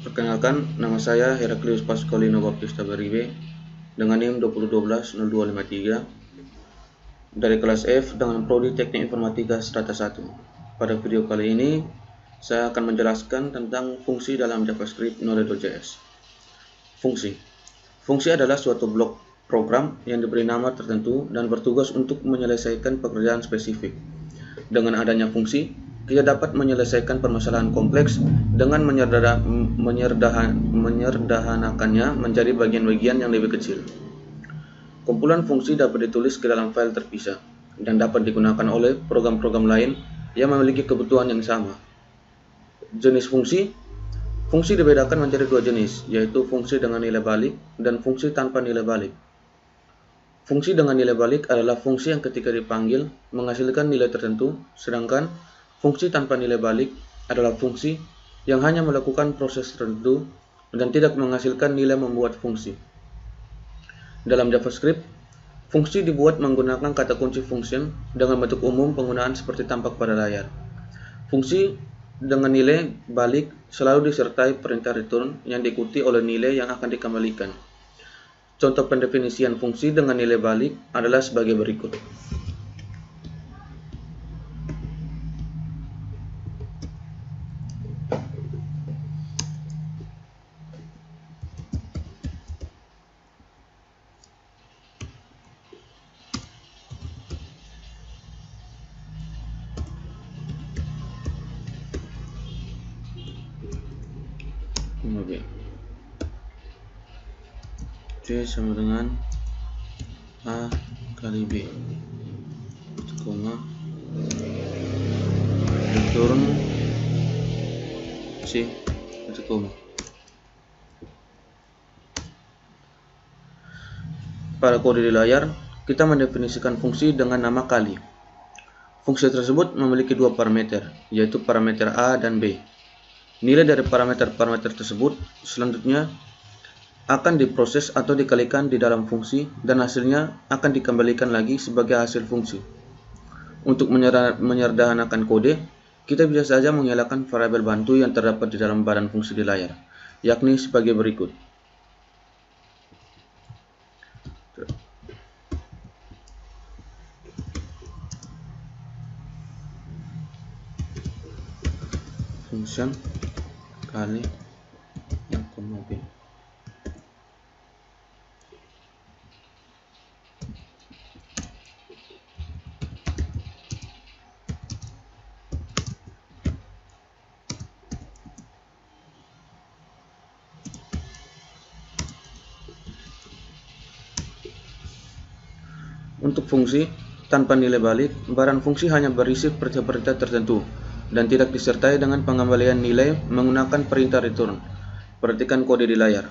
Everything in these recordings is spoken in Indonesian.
Perkenalkan, nama saya Heraklius Pascolino Baptista Baribe dengan NIM 2012-0253 dari kelas F dengan Prodi Teknik Informatika Strata 1. Pada video kali ini, saya akan menjelaskan tentang fungsi dalam JavaScript Node.js. Fungsi adalah suatu blok program yang diberi nama tertentu dan bertugas untuk menyelesaikan pekerjaan spesifik. Dengan adanya fungsi, kita dapat menyelesaikan permasalahan kompleks dengan menyederhanakannya menjadi bagian-bagian yang lebih kecil. Kumpulan fungsi dapat ditulis ke dalam file terpisah dan dapat digunakan oleh program-program lain yang memiliki kebutuhan yang sama. Jenis fungsi dibedakan menjadi dua jenis, yaitu fungsi dengan nilai balik dan fungsi tanpa nilai balik. Fungsi dengan nilai balik adalah fungsi yang ketika dipanggil menghasilkan nilai tertentu, sedangkan fungsi tanpa nilai balik adalah fungsi yang hanya melakukan proses tertentu dan tidak menghasilkan nilai membuat fungsi. Dalam JavaScript, fungsi dibuat menggunakan kata kunci function dengan bentuk umum penggunaan seperti tampak pada layar. Fungsi dengan nilai balik selalu disertai perintah return yang diikuti oleh nilai yang akan dikembalikan. Contoh pendefinisian fungsi dengan nilai balik adalah sebagai berikut. C sama dengan A kali B, koma, return C, koma. Pada kode di layar, kita mendefinisikan fungsi dengan nama kali. Fungsi tersebut memiliki dua parameter, yaitu parameter A dan B. Nilai dari parameter-parameter tersebut selanjutnya akan diproses atau dikalikan di dalam fungsi dan hasilnya akan dikembalikan lagi sebagai hasil fungsi. Untuk menyederhanakan kode, kita bisa saja menyalakan variabel bantu yang terdapat di dalam badan fungsi di layar, yakni sebagai berikut. Function kali yang koma B. Untuk fungsi tanpa nilai balik, badan fungsi hanya berisi perintah-perintah tertentu dan tidak disertai dengan pengembalian nilai menggunakan perintah return. Perhatikan kode di layar.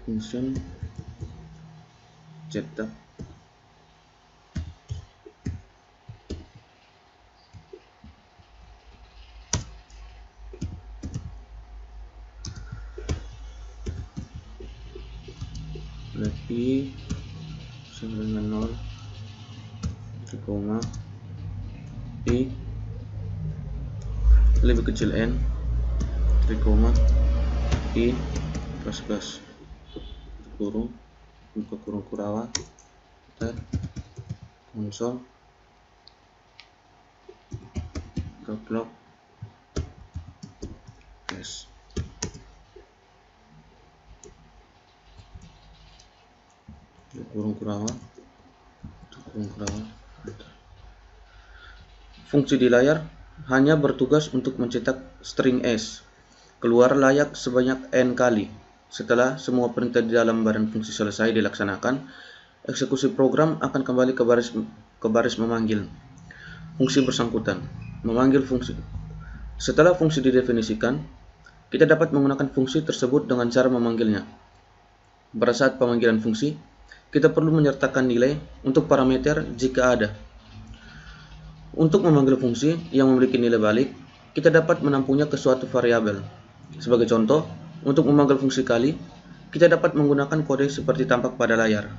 Function cetak I sama dengan 0, koma, I lebih kecil n, koma, I plus kurung, buka kurung kurawat, konsol, gaplok, yes. Kurung kurawat. Fungsi di layar hanya bertugas untuk mencetak string S keluar layak sebanyak n kali. Setelah semua perintah di dalam badan fungsi selesai dilaksanakan, eksekusi program akan kembali ke baris memanggil fungsi bersangkutan. Memanggil fungsi. Setelah fungsi didefinisikan, kita dapat menggunakan fungsi tersebut dengan cara memanggilnya. Pada saat pemanggilan fungsi, kita perlu menyertakan nilai untuk parameter jika ada. Untuk memanggil fungsi yang memiliki nilai balik, kita dapat menampungnya ke suatu variabel. Sebagai contoh, untuk memanggil fungsi kali, kita dapat menggunakan kode seperti tampak pada layar.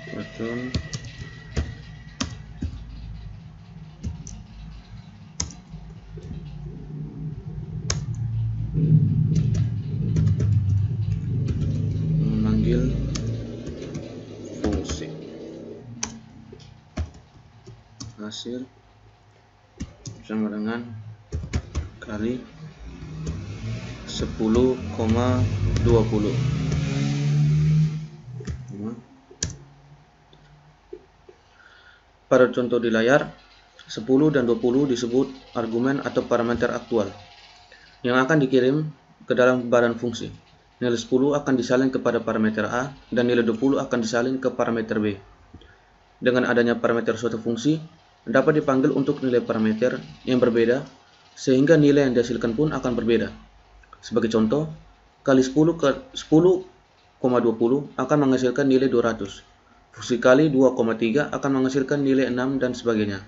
Return memanggil fungsi hasil sama dengan kali 10,20. Pada contoh di layar, 10 dan 20 disebut argumen atau parameter aktual yang akan dikirim ke dalam badan fungsi. Nilai 10 akan disalin kepada parameter A dan nilai 20 akan disalin ke parameter B. Dengan adanya parameter suatu fungsi dapat dipanggil untuk nilai parameter yang berbeda sehingga nilai yang dihasilkan pun akan berbeda. Sebagai contoh, kali 10,20 akan menghasilkan nilai 200. Fungsi kali 2,3 akan menghasilkan nilai 6 dan sebagainya.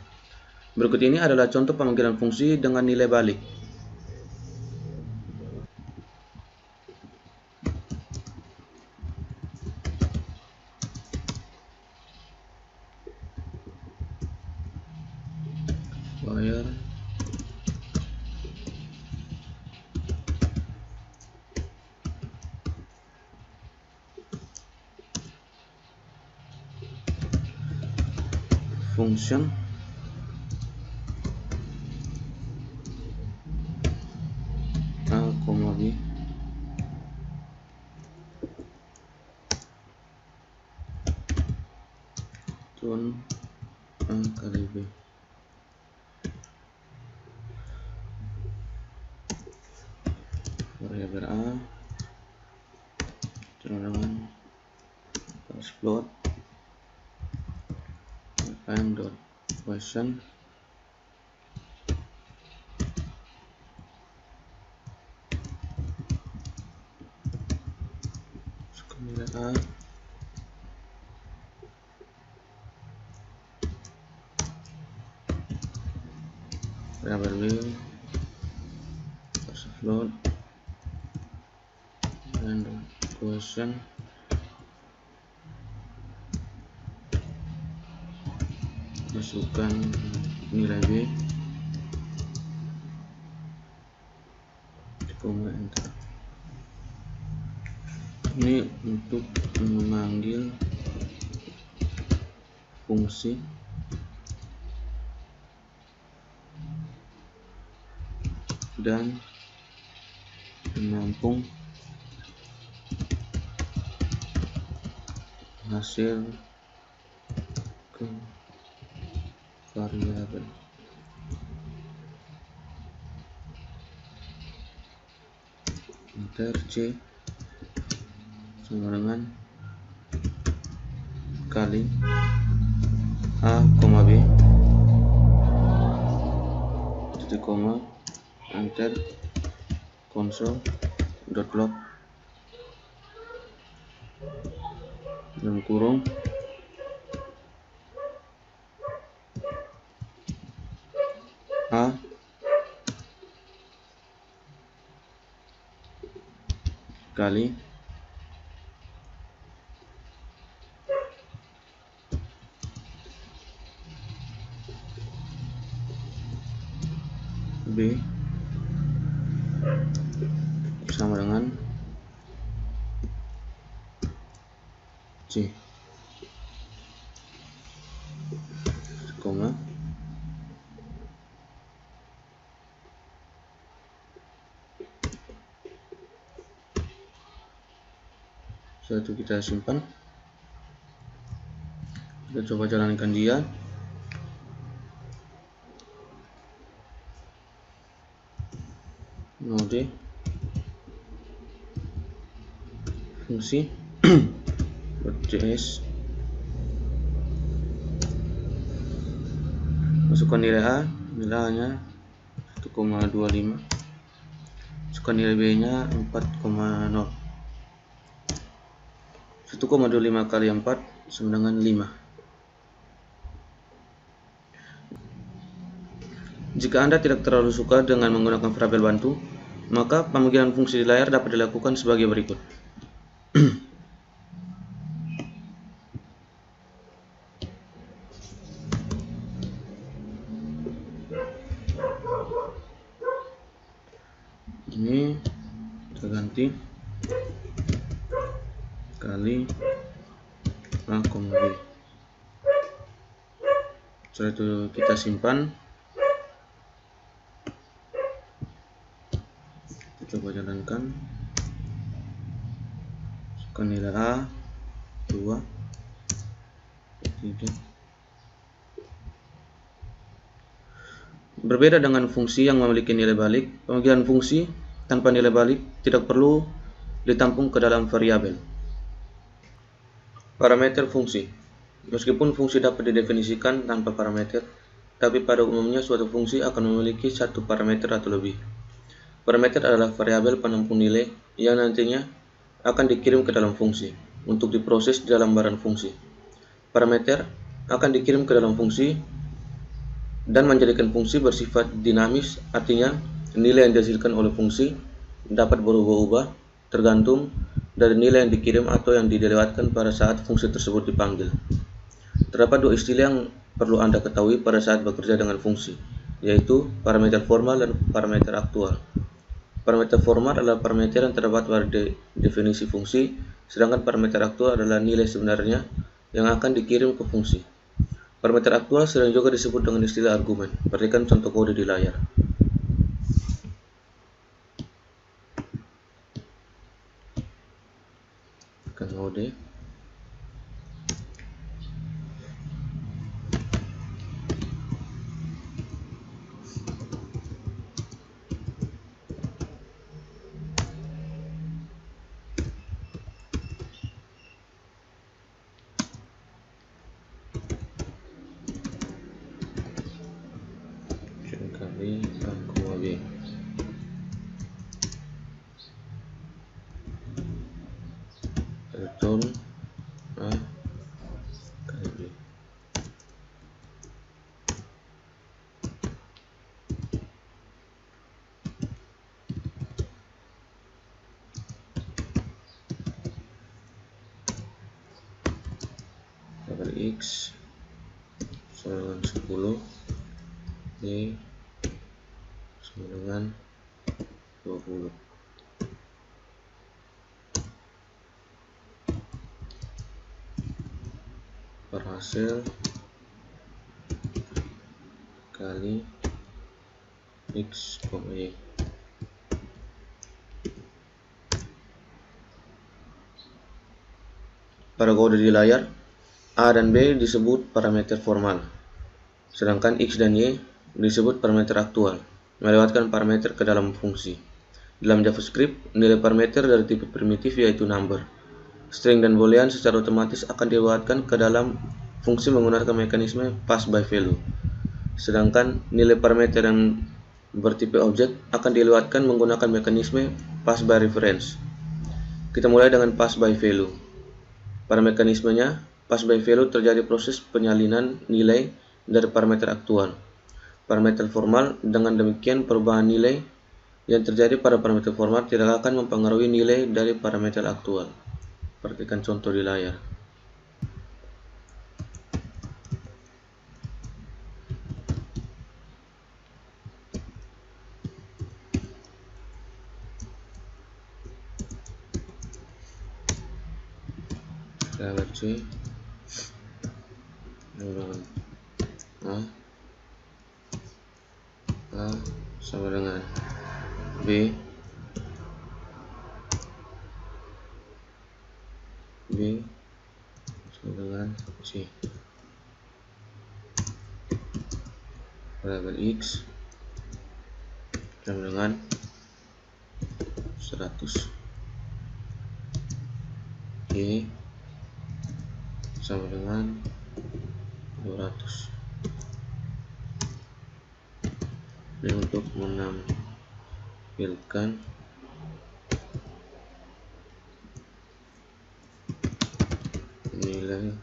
Berikut ini adalah contoh pemanggilan fungsi dengan nilai balik. Wire function A, B turn A kali B. Variabel A dengan float m.question nilai A variabel B float and question masukkan nilai B, koma enter. Ini untuk memanggil fungsi dan menampung hasil ke variabel. Enter C sama dengan kali A, B titik koma enter console.log dalam kurung A kali B sama dengan C, koma setelah itu kita simpan, kita coba jalankan dia. Node fungsi .js masukkan nilai A nilai A-nya 1,25, masukkan nilai B-nya 4,0. 1,25 kali 4 sama dengan 5. Jika Anda tidak terlalu suka dengan menggunakan variabel bantu, maka pemanggilan fungsi di layar dapat dilakukan sebagai berikut. Ini kita ganti kali A, B. Setelah itu kita simpan. Kita coba jalankan. Masukkan nilai A 2, 3. Berbeda dengan fungsi yang memiliki nilai balik, pemanggilan fungsi tanpa nilai balik tidak perlu ditampung ke dalam variabel. Parameter fungsi. Meskipun fungsi dapat didefinisikan tanpa parameter, tapi pada umumnya suatu fungsi akan memiliki satu parameter atau lebih. Parameter adalah variabel penampung nilai yang nantinya akan dikirim ke dalam fungsi untuk diproses di dalam barang fungsi. Parameter akan dikirim ke dalam fungsi dan menjadikan fungsi bersifat dinamis, artinya nilai yang dihasilkan oleh fungsi dapat berubah-ubah tergantung dari nilai yang dikirim atau yang dilewatkan pada saat fungsi tersebut dipanggil. Terdapat dua istilah yang perlu Anda ketahui pada saat bekerja dengan fungsi, yaitu parameter formal dan parameter aktual. Parameter formal adalah parameter yang terdapat pada definisi fungsi, sedangkan parameter aktual adalah nilai sebenarnya yang akan dikirim ke fungsi. Parameter aktual sering juga disebut dengan istilah argumen. Perhatikan contoh kode di layar. Tekan kode. Kali A, B. Return A kali B. Variabel X sama dengan 10, Y sama dengan 20. Perhasil kali X, Y. Pada kode di layar, A dan B disebut parameter formal, sedangkan X dan Y disebut parameter aktual, melewatkan parameter ke dalam fungsi. Dalam JavaScript, nilai parameter dari tipe primitif yaitu number, string dan boolean secara otomatis akan dilewatkan ke dalam fungsi menggunakan mekanisme pass by value. Sedangkan nilai parameter yang bertipe objek akan dilewatkan menggunakan mekanisme pass by reference. Kita mulai dengan pass by value. Pada mekanismenya, pass by value terjadi proses penyalinan nilai dari parameter aktual. Parameter formal, dengan demikian perubahan nilai yang terjadi pada parameter formal tidak akan mempengaruhi nilai dari parameter aktual. Perhatikan contoh di layar. Variabel C A sama dengan B, sama dengan C. Variabel X sama dengan 100, Y sama dengan 200. Ini untuk menampilkan nilai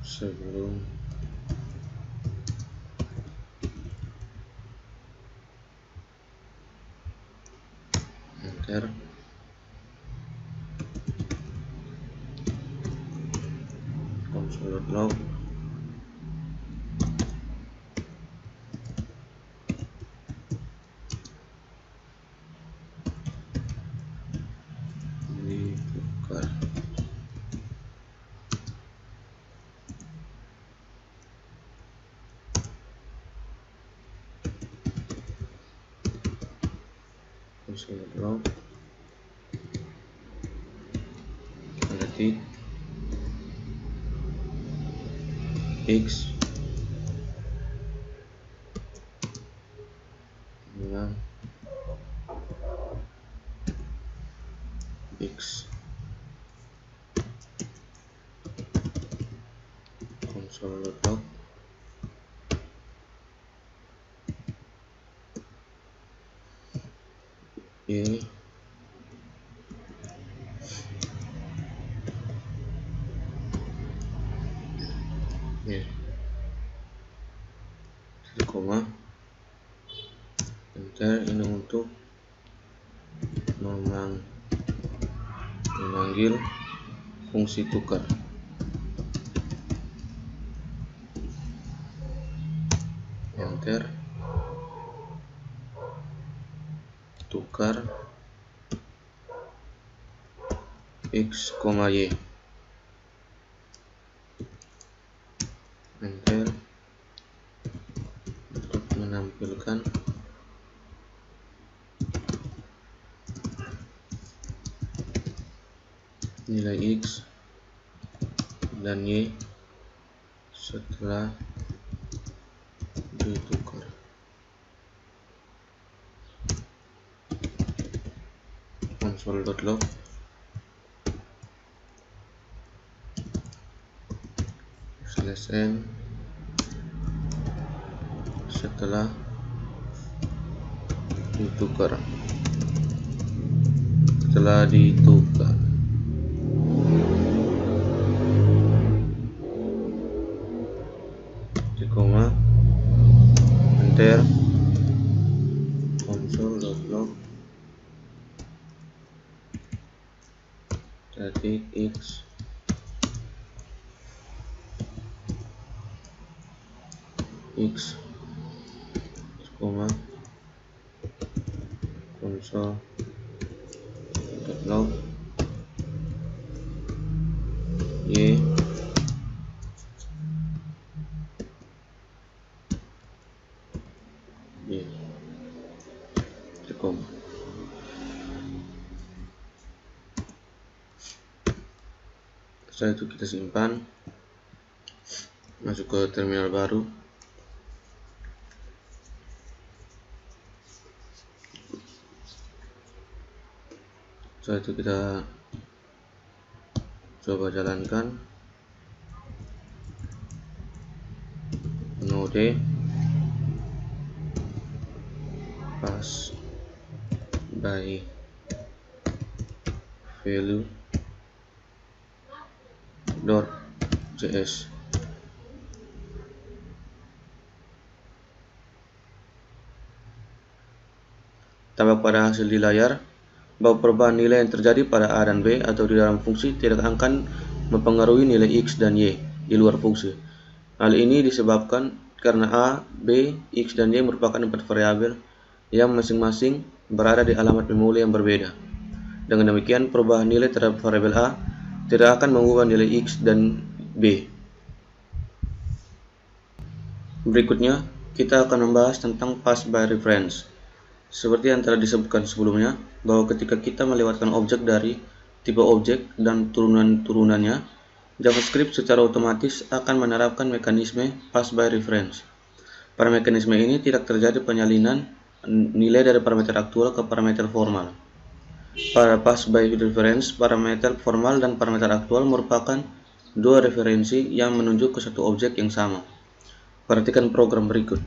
sebelum enter. Console.log ditukar. Console.log ketik x dengan x. Console.log y koma enter. Ini untuk memanggil fungsi tukar. Enter. Tukar x, y. Enter. Untuk menampilkan nilai x dan y setelah ditukar. Console.log /n setelah ditukar. Koma enter. Console.log ketik x koma console.log y koma. Setelah itu kita simpan, masuk ke terminal baru. Setelah itu kita coba jalankan node pass by value .js. Tampak pada hasil di layar bahwa perubahan nilai yang terjadi pada A dan B atau di dalam fungsi tidak akan mempengaruhi nilai X dan Y di luar fungsi. Hal ini disebabkan karena A, B, X, dan Y merupakan 4 variabel yang masing-masing berada di alamat memori yang berbeda. Dengan demikian, perubahan nilai terhadap variabel A tidak akan mengubah nilai X dan B. Berikutnya, kita akan membahas tentang pass by reference. Seperti yang telah disebutkan sebelumnya, bahwa ketika kita melewatkan objek dari tipe objek dan turunan-turunannya, JavaScript secara otomatis akan menerapkan mekanisme pass by reference. Pada mekanisme ini tidak terjadi penyalinan nilai dari parameter aktual ke parameter formal. Pada pass by reference, parameter formal dan parameter aktual merupakan dua referensi yang menunjuk ke satu objek yang sama. Perhatikan program berikut.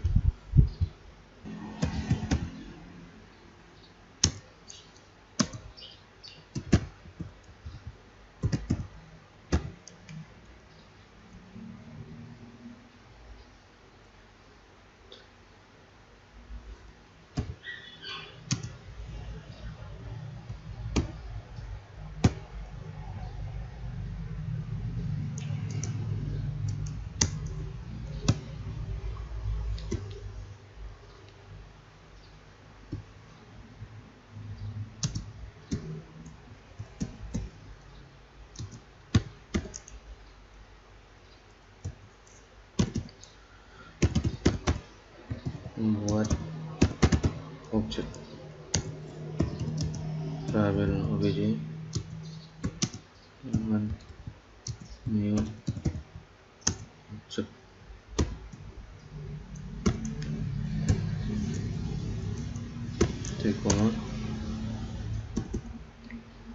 Membuat objek variabel obj dengan new object. Koma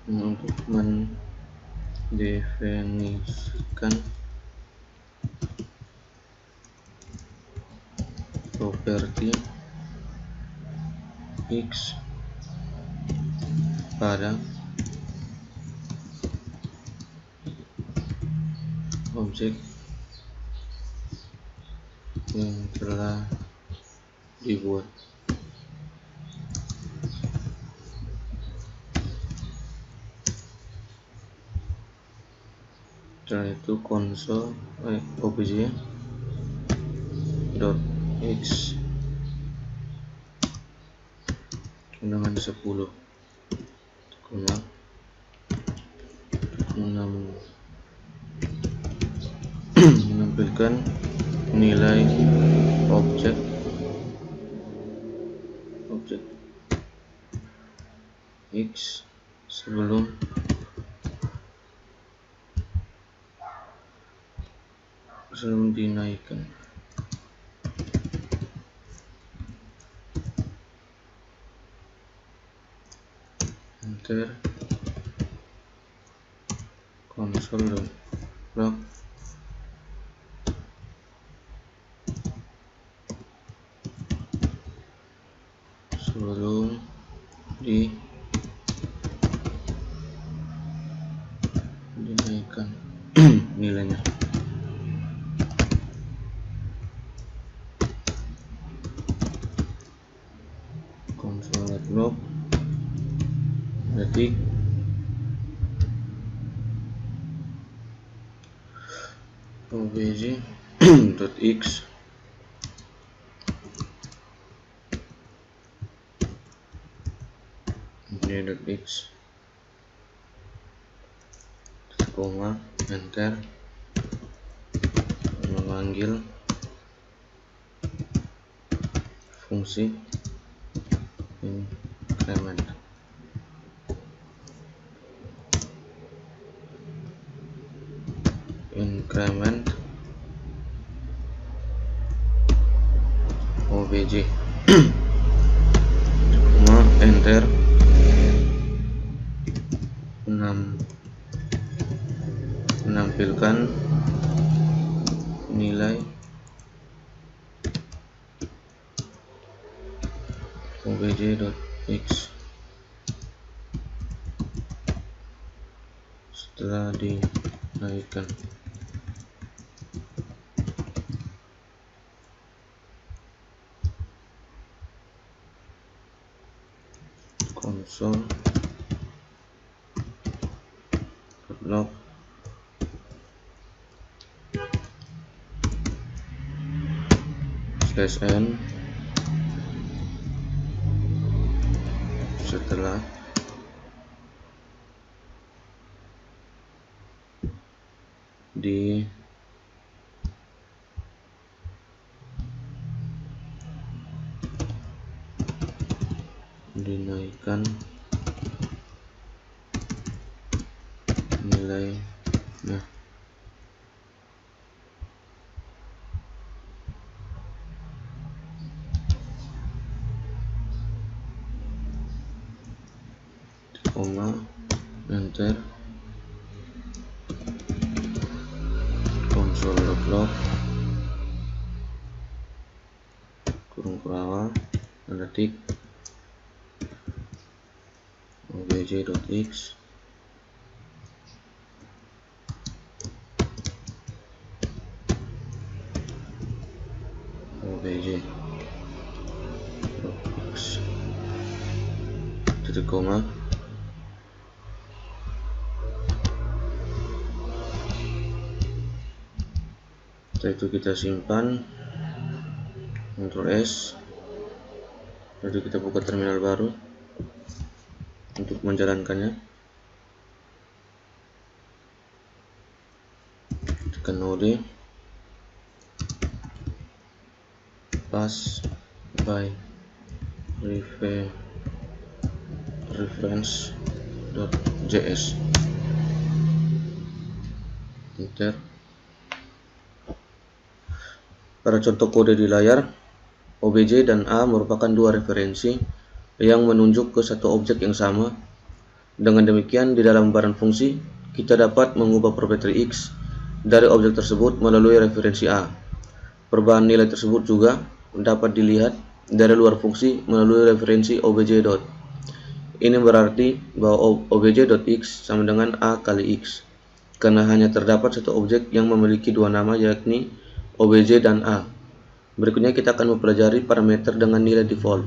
untuk mendefinisikan properti X pada objek yang telah dibuat. Setelah itu konsol obj dot x dengan 10, menampilkan nilai objek x sebelum dinaikkan. Enter. Console.log sebelum dinaikkan nilainya. Console.log detik obj dot x dot x koma enter, memanggil fungsi increment obj enter, menampilkan nilai obj dot x setelah dinaikkan. Console.log /n setelah dinaikkan nilainya. Enter, log kurung kurawal tanda tik obj.x obj.x titik koma. Setelah itu kita simpan, Ctrl S, lalu kita buka terminal baru untuk menjalankannya. Tekan node pass by reference.js, enter. Pada contoh kode di layar, obj dan a merupakan dua referensi yang menunjuk ke satu objek yang sama. Dengan demikian, di dalam barang fungsi, kita dapat mengubah parameter x dari objek tersebut melalui referensi a. Perubahan nilai tersebut juga dapat dilihat dari luar fungsi melalui referensi obj. Ini berarti bahwa obj.x sama dengan a kali x, karena hanya terdapat satu objek yang memiliki dua nama, yakni obj dan a. Berikutnya kita akan mempelajari parameter dengan nilai default.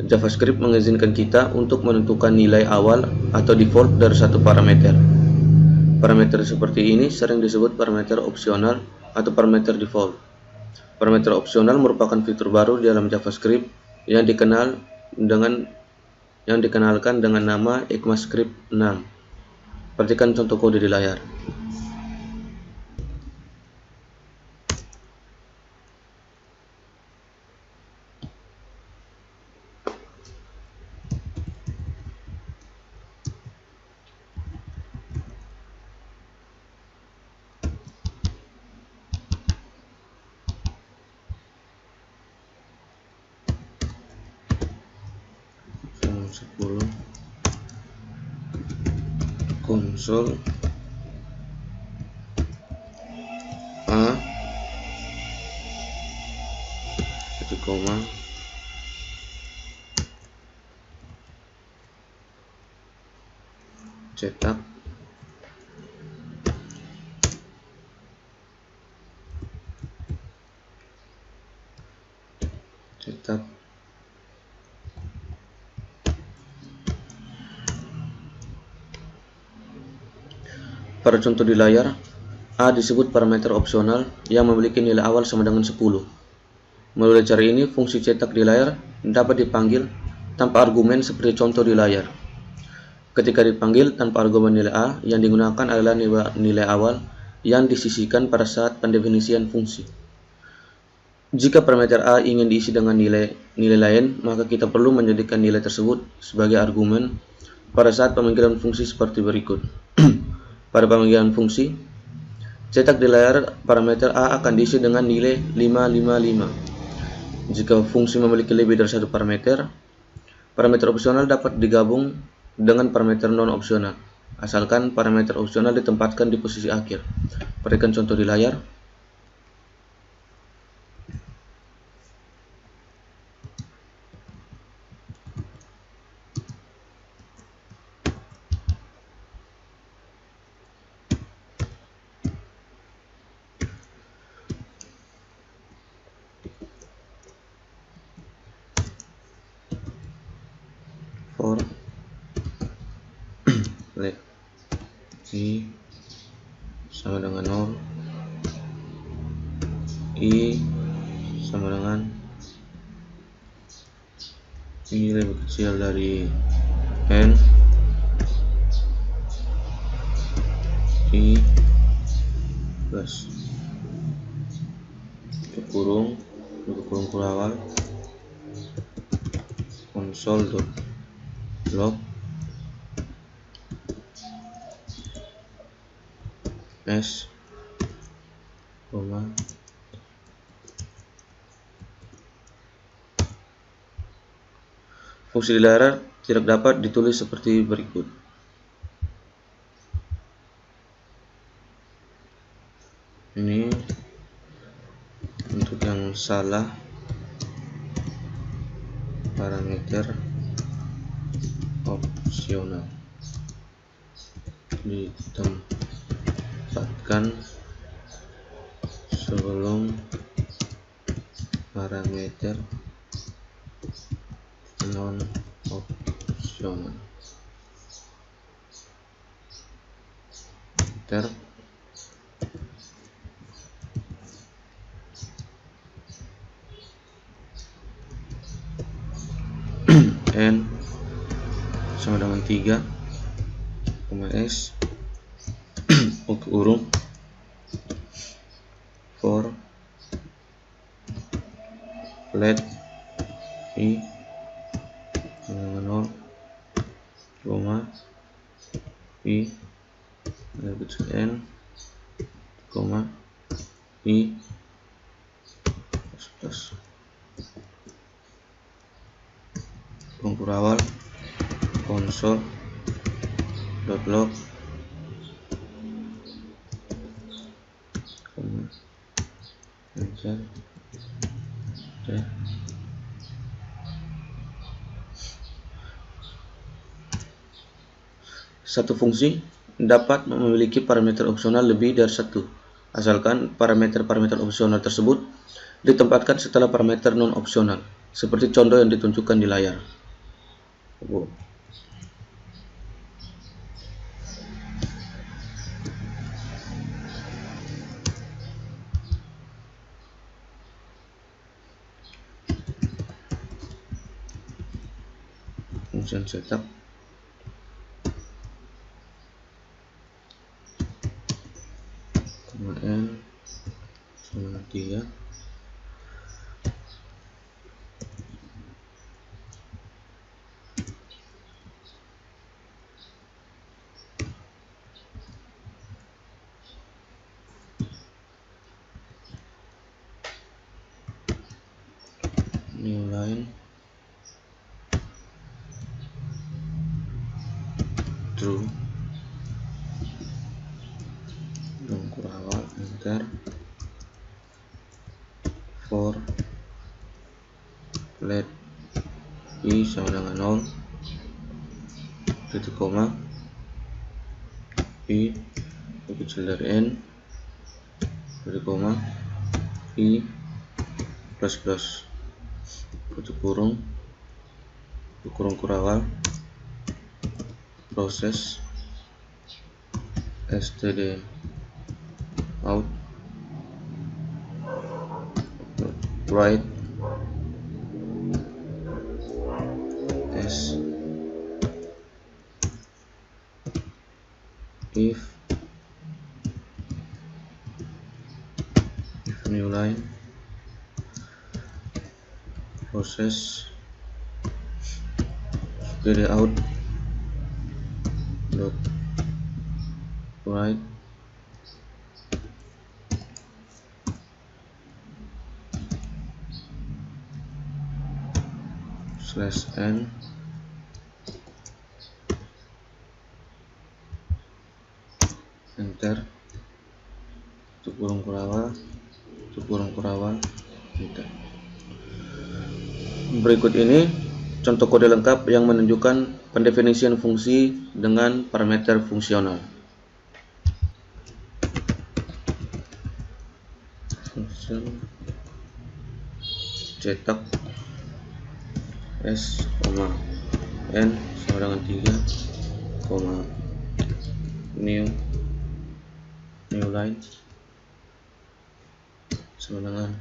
JavaScript mengizinkan kita untuk menentukan nilai awal atau default dari satu parameter. Parameter seperti ini sering disebut parameter opsional atau parameter default. Parameter opsional merupakan fitur baru di dalam JavaScript yang dikenalkan dengan nama ECMAScript 6. Perhatikan contoh kode di layar. Konsol a titik koma cetak Pada contoh di layar, a disebut parameter opsional yang memiliki nilai awal sama dengan 10. Melalui cara ini, fungsi cetak di layar dapat dipanggil tanpa argumen seperti contoh di layar. Ketika dipanggil tanpa argumen nilai a, yang digunakan adalah nilai awal yang disisihkan pada saat pendefinisian fungsi. Jika parameter a ingin diisi dengan nilai lain, maka kita perlu menjadikan nilai tersebut sebagai argumen pada saat pemanggilan fungsi seperti berikut. Pada pemanggilan fungsi, cetak di layar parameter a akan diisi dengan nilai 555. Jika fungsi memiliki lebih dari satu parameter opsional dapat digabung dengan parameter non-opsional, asalkan parameter opsional ditempatkan di posisi akhir. Perhatikan contoh di layar. For let i sama dengan 0, i sama dengan i lebih kecil dari n, i plus kurung kurawal console.log s, fungsi di layar tidak dapat ditulis seperti berikut. Ini salah parameter opsional ditempatkan sebelum parameter non opsional. Enter. N sama dengan 3, S untuk urung for let I sama dengan 0, I kecil N, I plus kurung awal console.log enter. Satu fungsi dapat memiliki parameter opsional lebih dari satu, asalkan parameter-parameter opsional tersebut ditempatkan setelah parameter non-opsional, seperti contoh yang ditunjukkan di layar. Function setup N sama 3, new line true kurung awal enter for let I sama dengan 0, titik koma I lebih kecil dari N, titik koma I plus plus tutup kurung awal proses std out write as if new line proses std out dot write /n enter, tutup kurung awal enter. Berikut ini contoh kode lengkap yang menunjukkan pendefinisian fungsi dengan parameter fungsional. Function cetak S, N sama dengan 3, new line sama dengan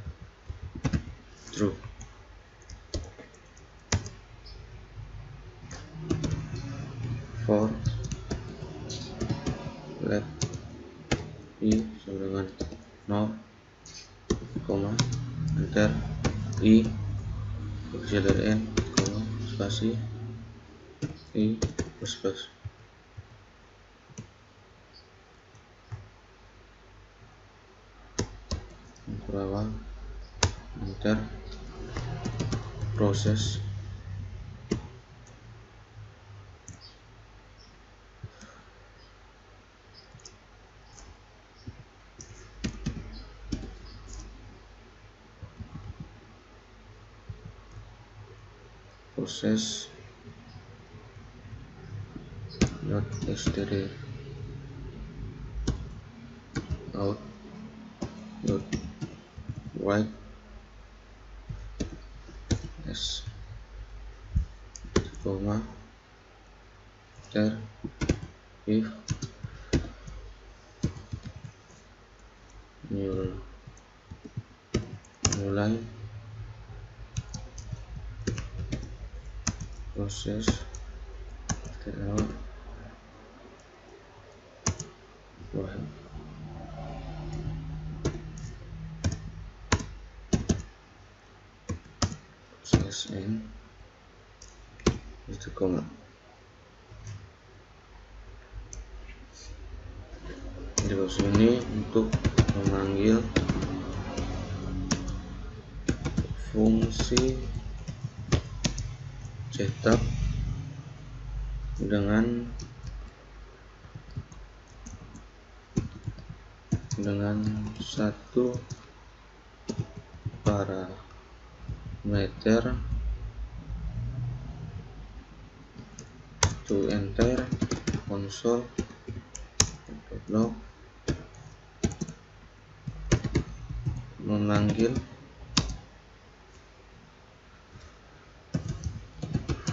true for let I sama dengan 0, enter I kecil dari N, spasi I plus plus awal enter proses proses .std out .write s koma ter if new line proses out proses n itu koma. Di sini untuk memanggil fungsi cetak dengan satu parameter to enter console.log memanggil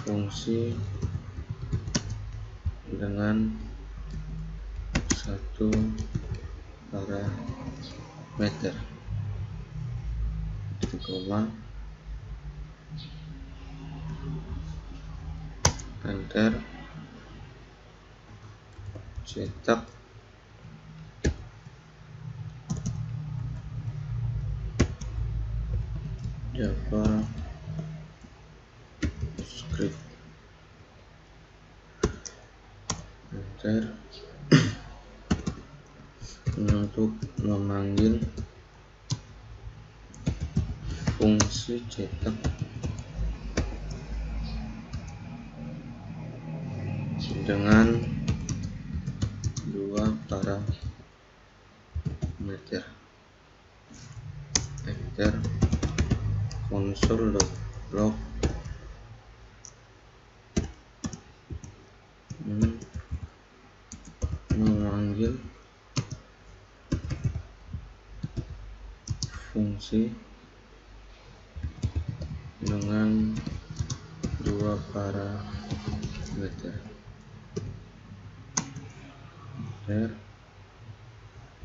fungsi dengan satu parameter koma enter cetak JavaScript enter untuk memanggil fungsi cetak dengan dua parameter enter console.log memanggil fungsi dengan dua parameter enter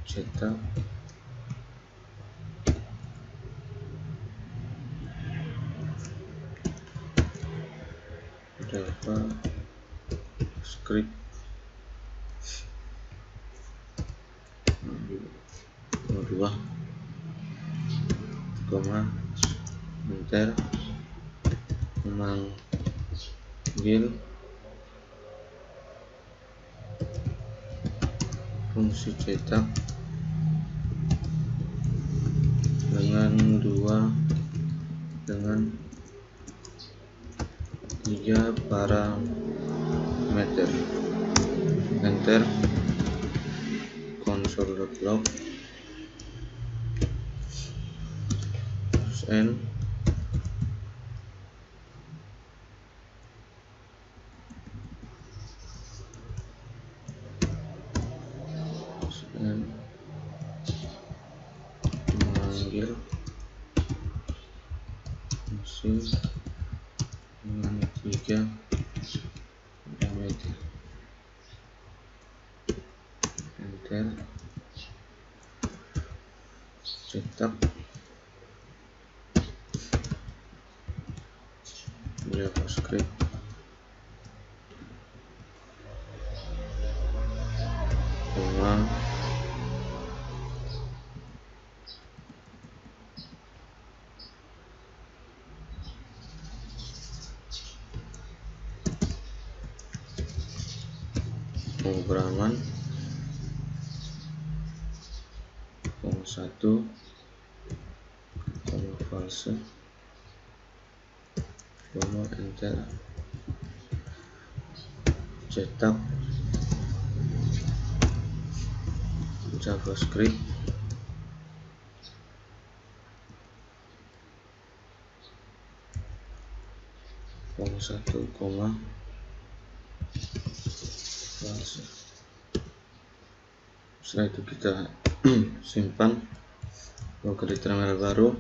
cetak JavaScript dua koma enter memanggil fungsi cetak dengan tiga parameter enter console.log n memanggil fungsi dengan tiga parameter enter cetak JavaScript koma pemrograman 01 false koma enter cetak JavaScript 1, setelah itu kita simpan ke di terminal baru.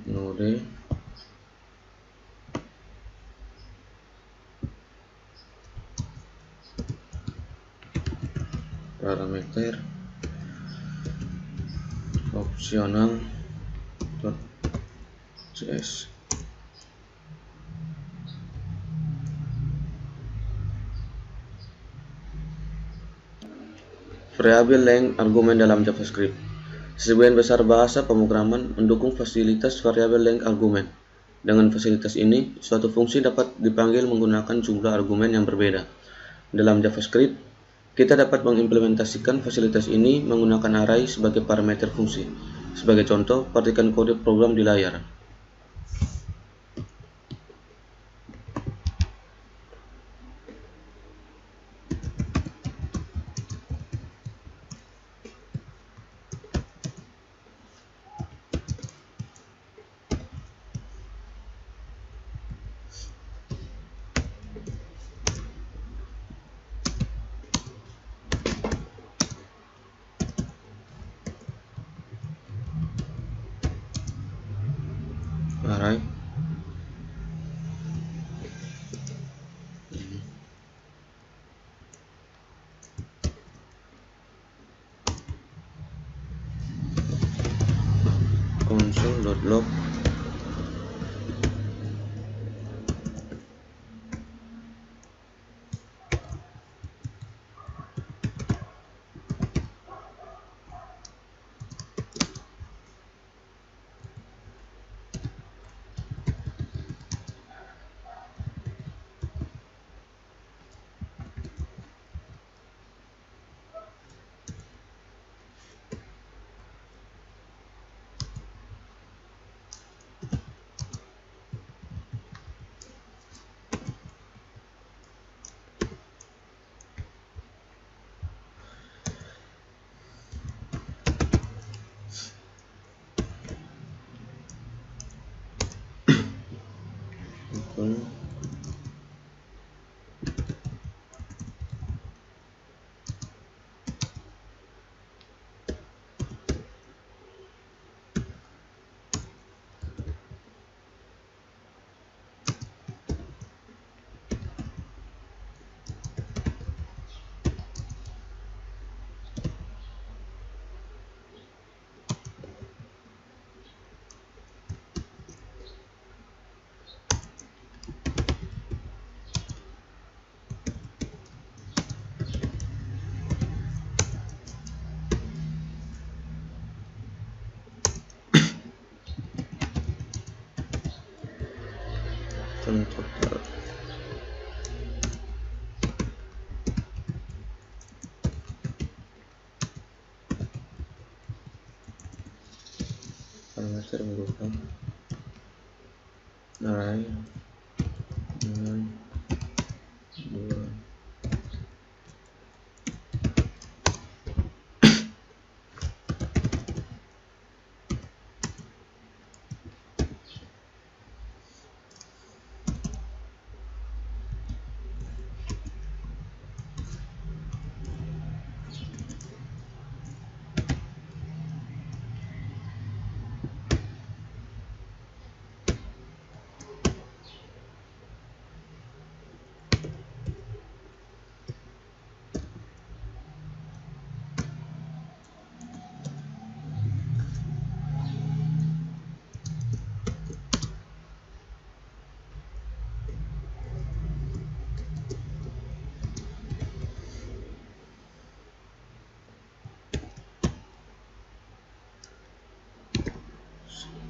Node parameter optional.cs. Variabel length argumen dalam JavaScript. Sebagian besar bahasa pemrograman mendukung fasilitas variabel length argumen. Dengan fasilitas ini, suatu fungsi dapat dipanggil menggunakan jumlah argumen yang berbeda. Dalam JavaScript, kita dapat mengimplementasikan fasilitas ini menggunakan array sebagai parameter fungsi. Sebagai contoh, perhatikan kode program di layar. Array console.log total. Parameter berupa array dengan 2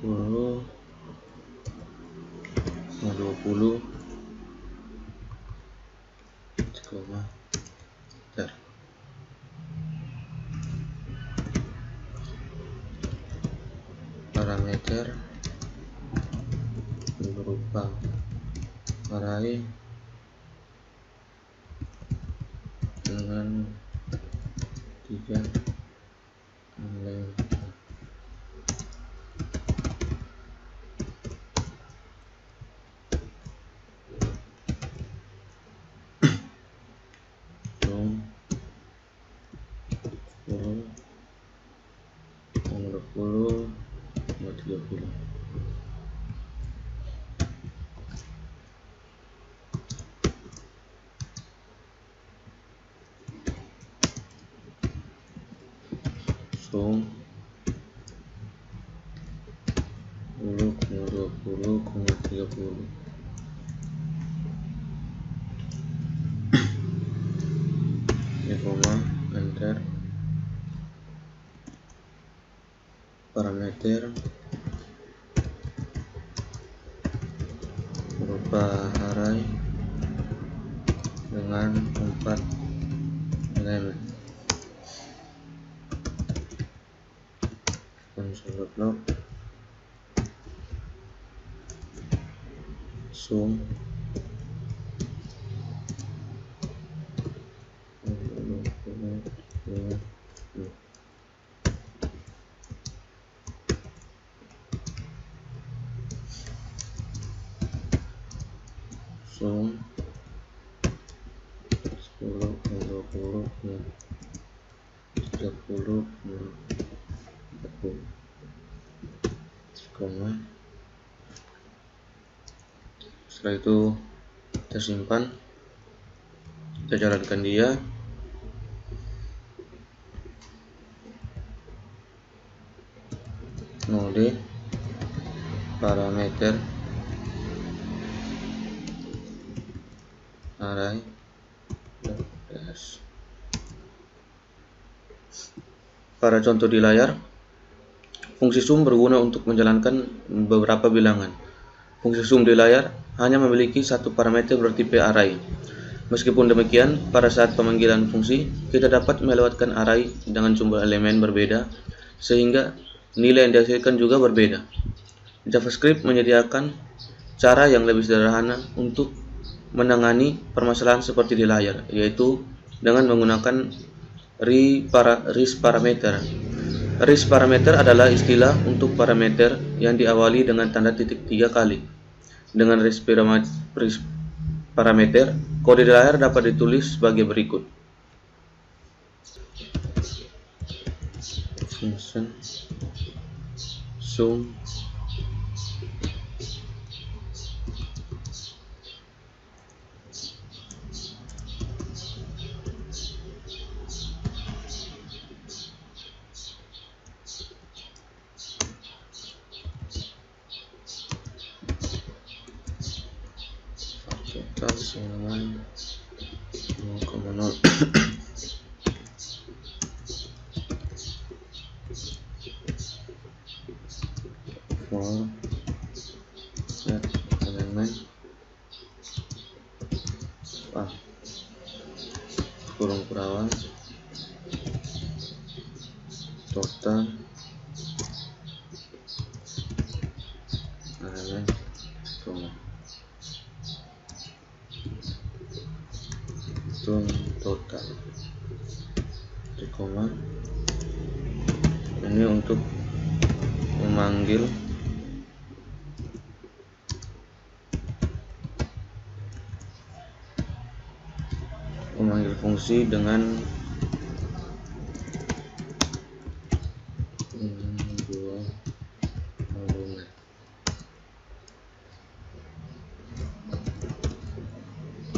10 20 meter. Parameter berupa array dengan 3 length. 20. Sum 10,20,30. Ini koma, enter. Parameter berupa array dengan 4 elemen. Console.log sum 20. Sum 10, 20, 30, 40. Koma. Setelah itu kita simpan, kita jalankan dia. Node parameter array dash. Pada contoh di layar, fungsi sum berguna untuk menjalankan beberapa bilangan. Fungsi sum di layar hanya memiliki satu parameter bertipe array. Meskipun demikian, pada saat pemanggilan fungsi, kita dapat melewatkan array dengan jumlah elemen berbeda, sehingga nilai yang dihasilkan juga berbeda. JavaScript menyediakan cara yang lebih sederhana untuk menangani permasalahan seperti di layar, yaitu dengan menggunakan REST parameter. REST parameter adalah istilah untuk parameter yang diawali dengan tanda titik 3 kali. Dengan REST parameter, kode di layar dapat ditulis sebagai berikut. Function sum total dengan 0,0. For set elemen kurung perawan total elemen koma total di koma. Ini untuk memanggil fungsi dengan dua argumen.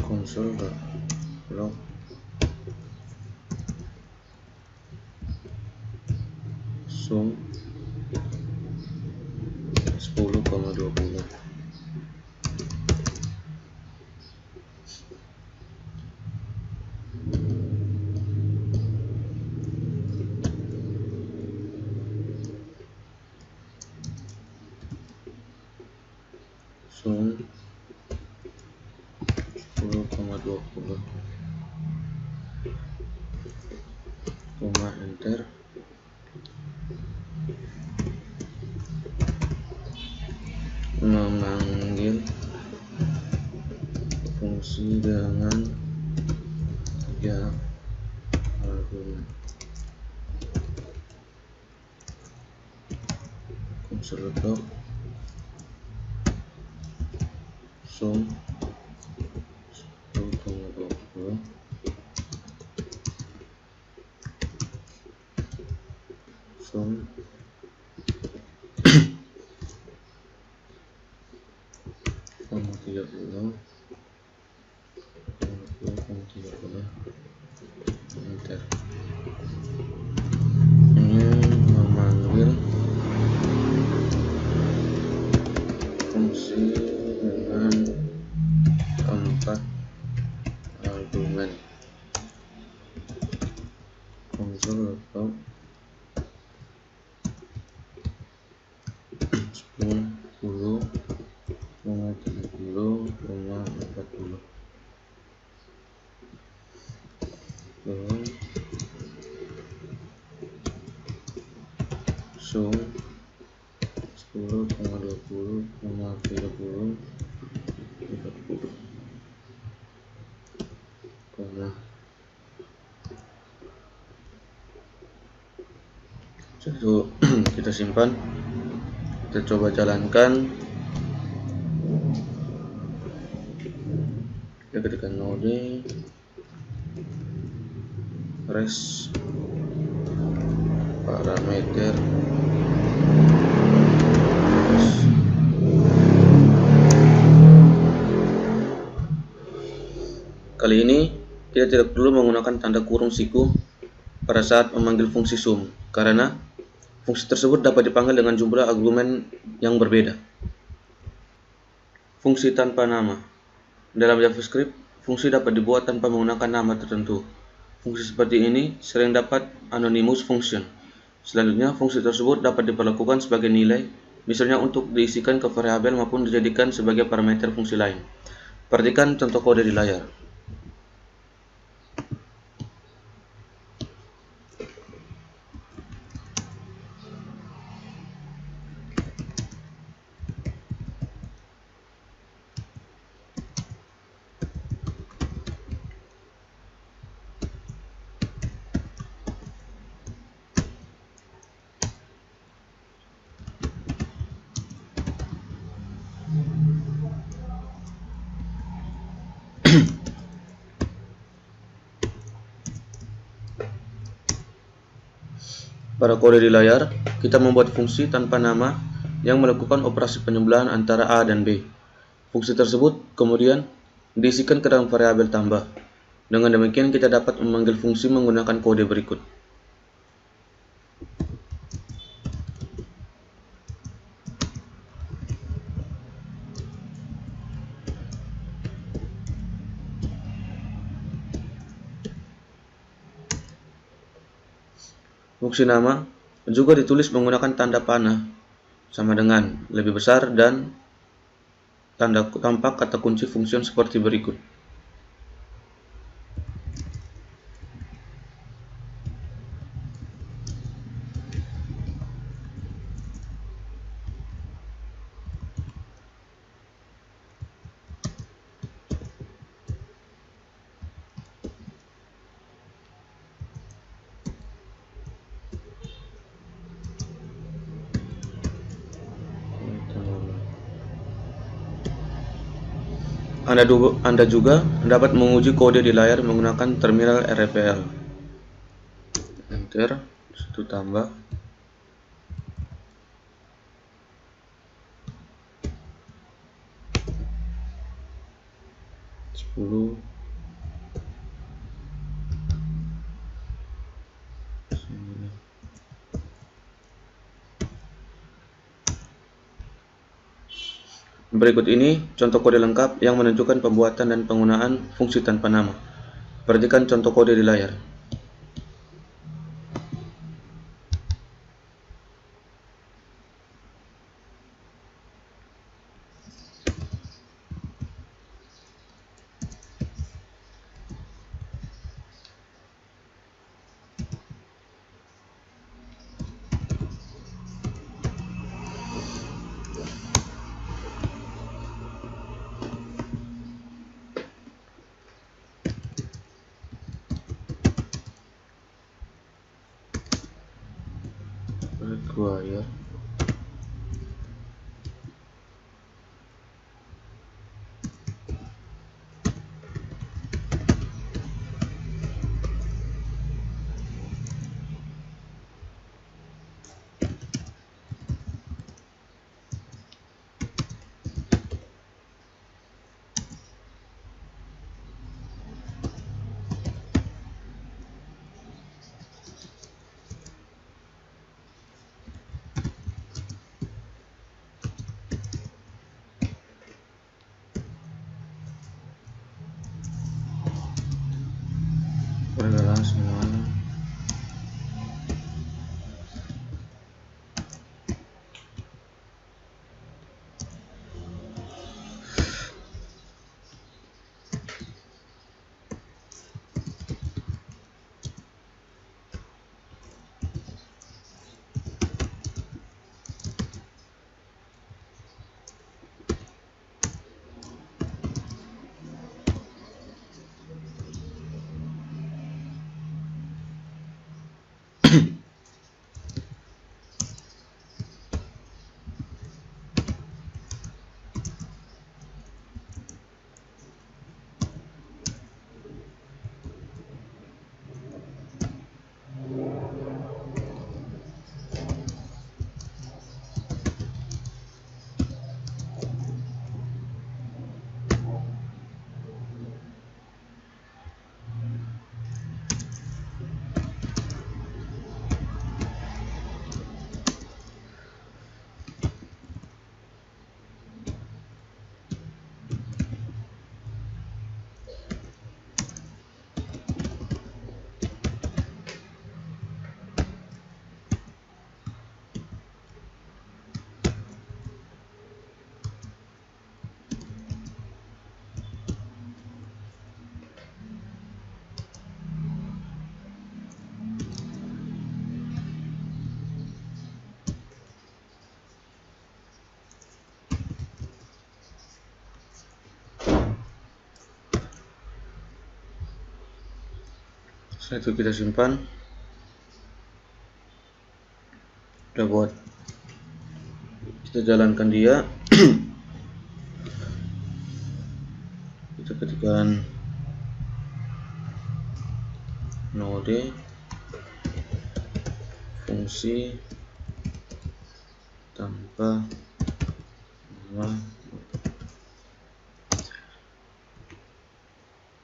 Console.log sum 10,20. Sum 10,20. Koma, enter. Memanggil fungsi dengan 3 argumen. Console.log sum 10,20 sum ya. Enter. Ini memanggil fungsi dengan 4 argumen. Konsol atau 10, 10, 30, 40. Sum 10, 20, 30, 40. Itu kita simpan, kita coba jalankan. Kita ketikkan node res parameter kali ini kita tidak perlu menggunakan tanda kurung siku pada saat memanggil fungsi sum, karena fungsi tersebut dapat dipanggil dengan jumlah argumen yang berbeda. Fungsi tanpa nama. Dalam JavaScript, fungsi dapat dibuat tanpa menggunakan nama tertentu. Fungsi seperti ini sering dapat anonymous function. Selanjutnya, fungsi tersebut dapat diperlakukan sebagai nilai, misalnya untuk diisikan ke variabel maupun dijadikan sebagai parameter fungsi lain. Perhatikan contoh kode di layar. Pada kode di layar, kita membuat fungsi tanpa nama yang melakukan operasi penjumlahan antara A dan B. Fungsi tersebut kemudian diisikan ke dalam variabel tambah. Dengan demikian kita dapat memanggil fungsi menggunakan kode berikut. Fungsi nama juga ditulis menggunakan tanda panah sama dengan lebih besar dan tanda tampak kata kunci function seperti berikut. Anda juga dapat menguji kode di layar menggunakan terminal RPL. Enter, situ tambah. Berikut ini contoh kode lengkap yang menunjukkan pembuatan dan penggunaan fungsi tanpa nama. Perhatikan contoh kode di layar. Require adalah semua setelah itu kita simpan. Udah buat, kita jalankan dia. Kita ketikkan node fungsi tanpa nama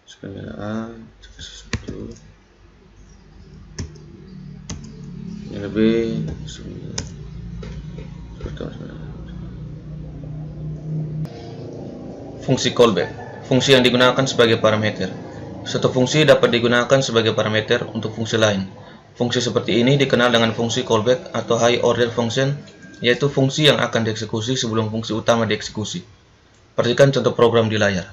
skala A itu nilai B 9. Fungsi callback, fungsi yang digunakan sebagai parameter. Satu fungsi dapat digunakan sebagai parameter untuk fungsi lain. Fungsi seperti ini dikenal dengan fungsi callback atau high order function, yaitu fungsi yang akan dieksekusi sebelum fungsi utama dieksekusi. Perhatikan contoh program di layar.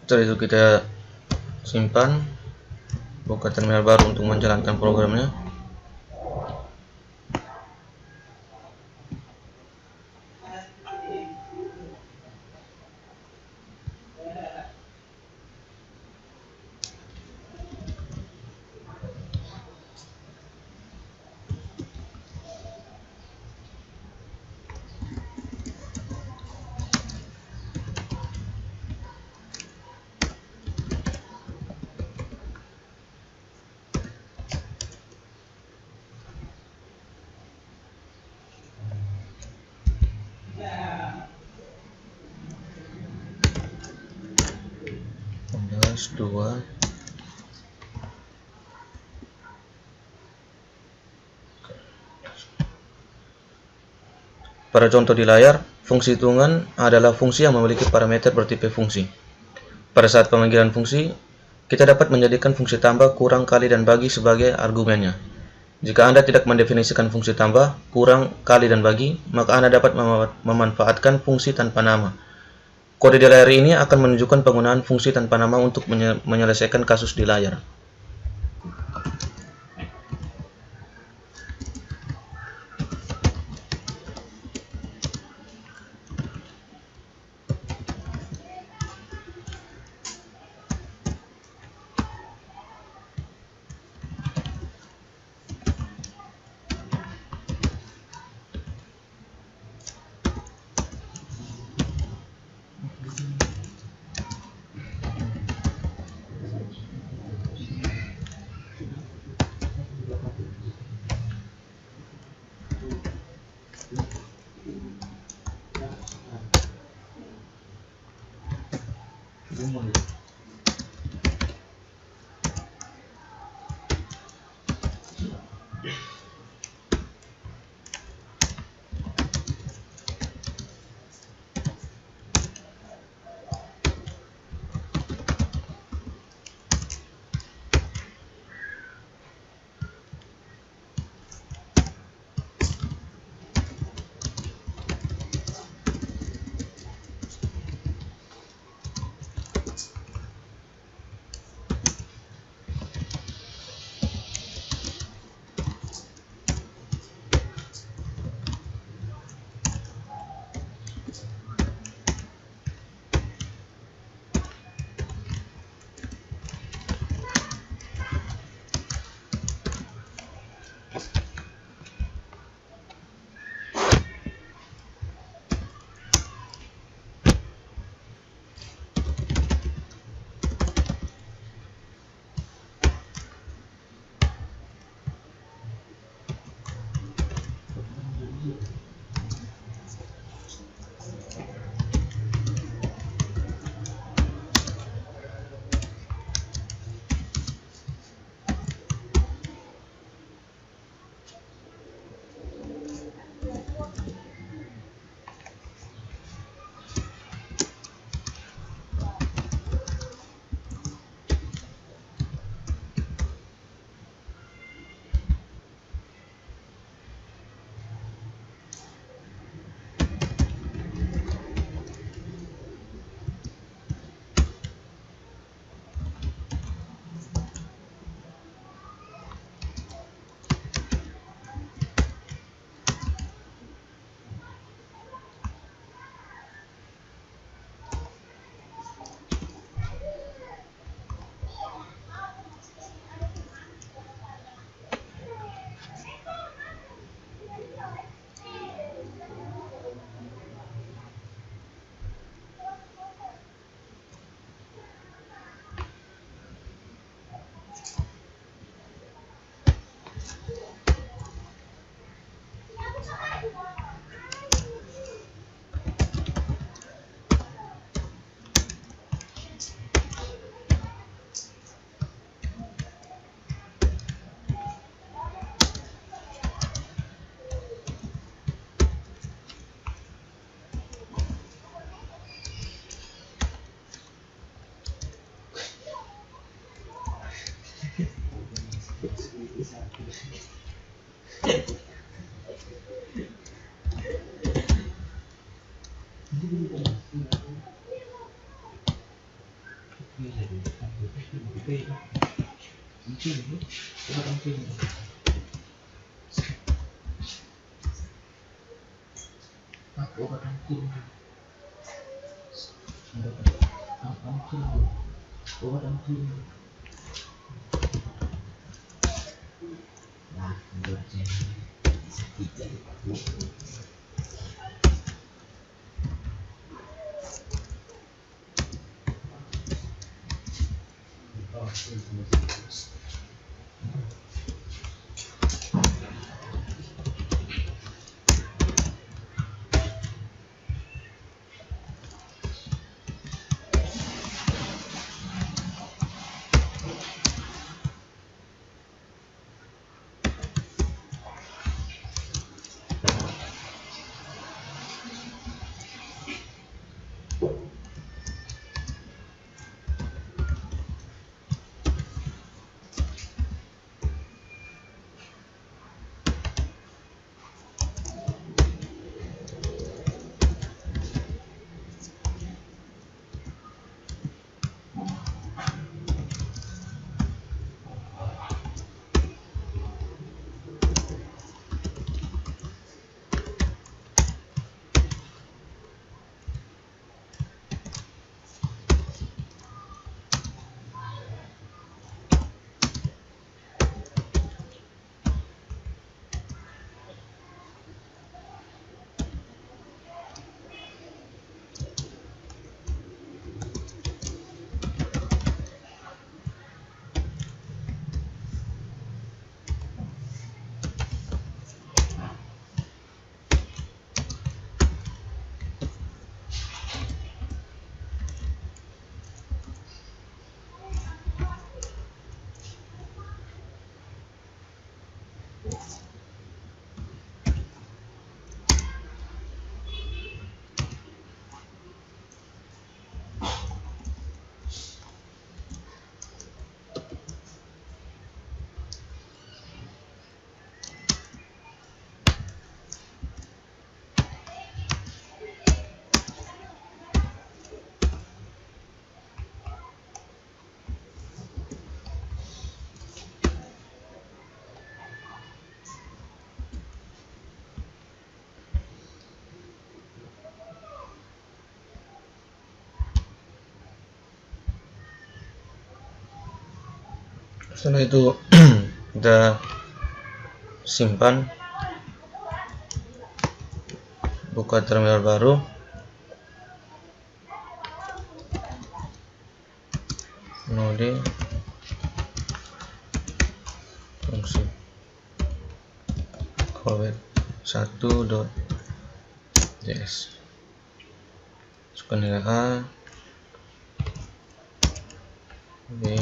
Setelah itu kita simpan, buka terminal baru untuk menjalankan programnya. Dua. Pada contoh di layar, fungsi hitungan adalah fungsi yang memiliki parameter bertipe fungsi. Pada saat pemanggilan fungsi, kita dapat menjadikan fungsi tambah, kurang, kali, dan bagi sebagai argumennya. Jika Anda tidak mendefinisikan fungsi tambah, kurang, kali, dan bagi, maka Anda dapat memanfaatkan fungsi tanpa nama. Kode di layar ini akan menunjukkan penggunaan fungsi tanpa nama untuk menyelesaikan kasus di layar. Setelah itu kita simpan, buka terminal baru, node fungsi callback 1.js, masukkan nilai A, B.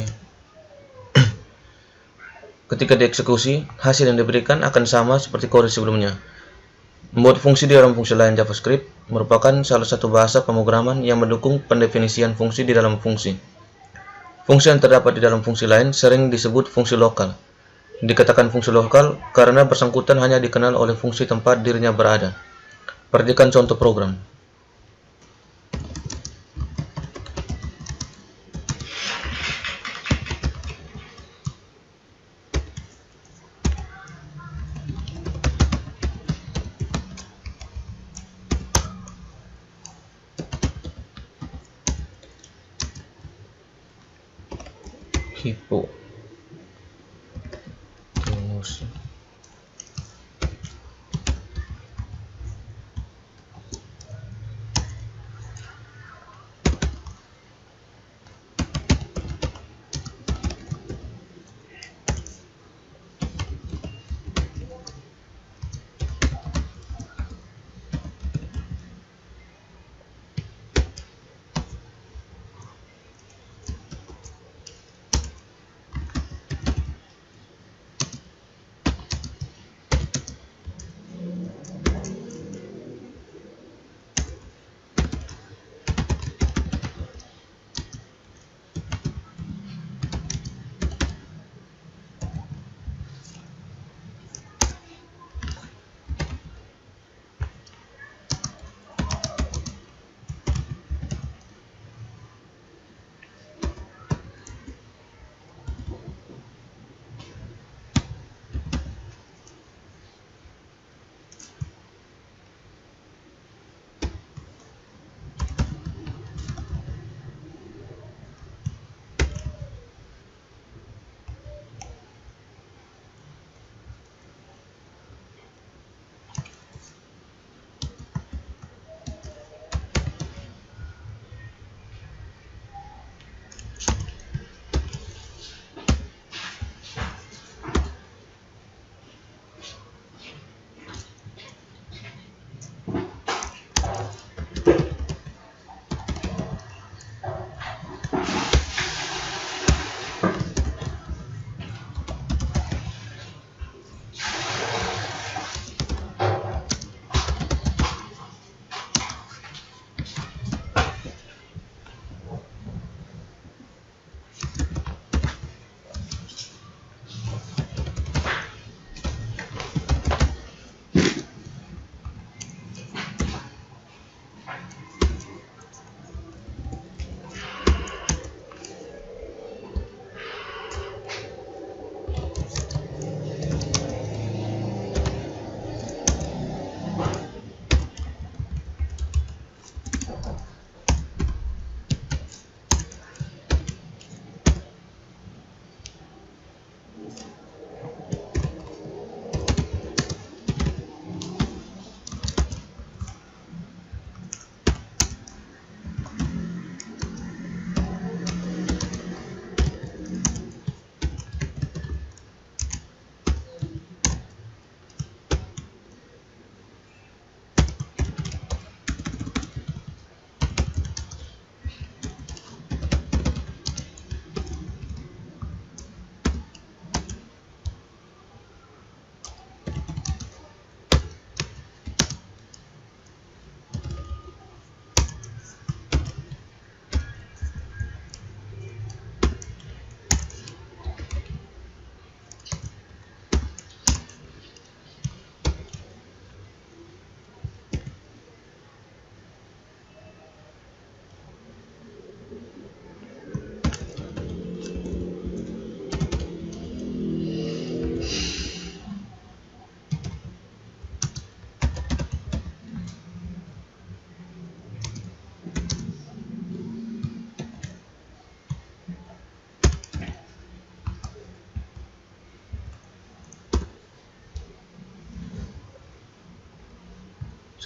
Ketika dieksekusi, hasil yang diberikan akan sama seperti kode sebelumnya. Membuat fungsi di dalam fungsi lain JavaScript merupakan salah satu bahasa pemrograman yang mendukung pendefinisian fungsi di dalam fungsi. Fungsi yang terdapat di dalam fungsi lain sering disebut fungsi lokal. Dikatakan fungsi lokal karena bersangkutan hanya dikenal oleh fungsi tempat dirinya berada. Perhatikan contoh program. Hippo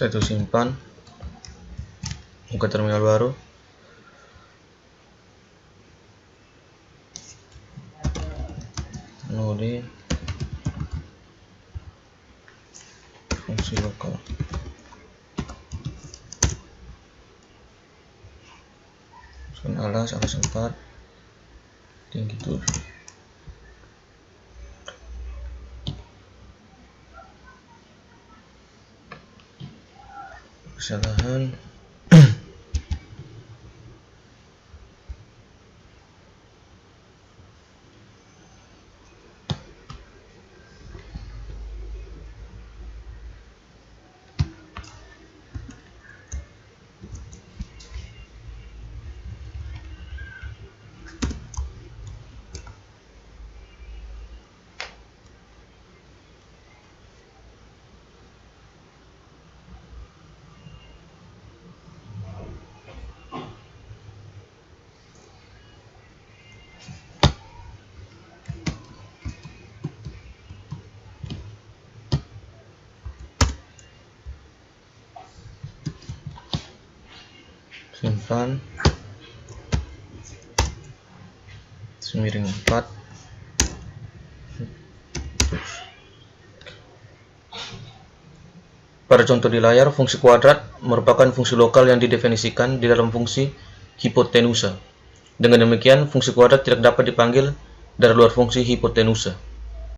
Setelah itu simpan, buka terminal baru, node fungsi lokal. Alas 4 tinggi 7. Kesalahan simpan semiring 4. Pada contoh di layar, fungsi kuadrat merupakan fungsi lokal yang didefinisikan di dalam fungsi hipotenusa. Dengan demikian, fungsi kuadrat tidak dapat dipanggil dari luar fungsi hipotenusa.